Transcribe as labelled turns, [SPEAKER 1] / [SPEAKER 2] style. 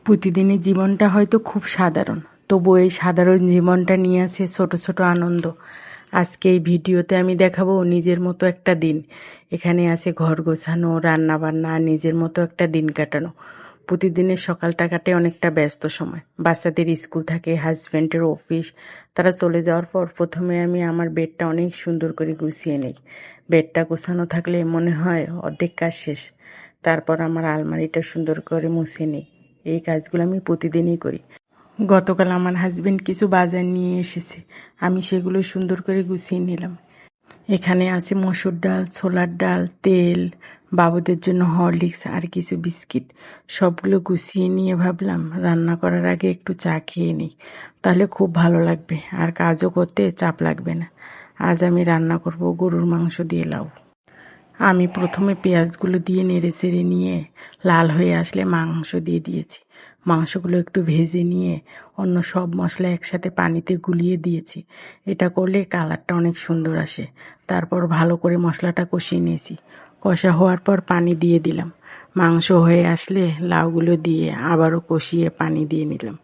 [SPEAKER 1] প্রতিদিনের জীবনটা হয়তো খুব সাধারণ, তবু এই সাধারণ জীবনটা নিয়ে আসে ছোট ছোট আনন্দ। আজকে এই ভিডিওতে আমি দেখাবো নিজের মতো একটা দিন। এখানে আছে ঘর গোছানো, রান্না বান্না, নিজের মতো একটা দিন কাটানো। প্রতিদিনের সকালটা কাটে অনেকটা ব্যস্ত সময়। বাচ্চাদের স্কুল থাকে, হাজব্যান্ডের অফিস, তারা চলে যাওয়ার পর প্রথমে আমি আমার বেডটা অনেক সুন্দর করে গুছিয়ে নিই। বেডটা গোছানো থাকলে মনে হয় অর্ধেক কাজ শেষ। তারপর আমার আলমারিটা সুন্দর করে মুছে নিই। এই কাজগুলো আমি প্রতিদিনই করি। গতকাল আমার হাজবেন্ড কিছু বাজার নিয়ে এসেছে, আমি সেগুলো সুন্দর করে গুছিয়ে নিলাম। এখানে আছে মসুর ডাল, ছোলার ডাল, তেল, বাবুদের জন্য হরলিক্স আর কিছু বিস্কিট। সবগুলো গুছিয়ে নিয়ে ভাবলাম রান্না করার আগে একটু চা খেয়ে নিই, তাহলে খুব ভালো লাগবে আর কাজও করতে চাপ লাগবে না। আজ আমি রান্না করব গরুর মাংস দিয়ে লাউ। আমি প্রথমে পেঁয়াজগুলো দিয়ে নেড়ে চেড়ে নিয়ে লাল হয়ে আসলে মাংস দিয়ে দিয়েছি। মাংসগুলো একটু ভেজে নিয়ে অন্য সব মশলা একসাথে পানিতে গুলিয়ে দিয়েছি। এটা করলে কালারটা অনেক সুন্দর আসে। তারপর ভালো করে মশলাটা কষিয়ে নিয়েছি। কষা হওয়ার পর পানি দিয়ে দিলাম। মাংস হয়ে আসলে লাউগুলো দিয়ে আবারও কষিয়ে পানি দিয়ে নিলাম।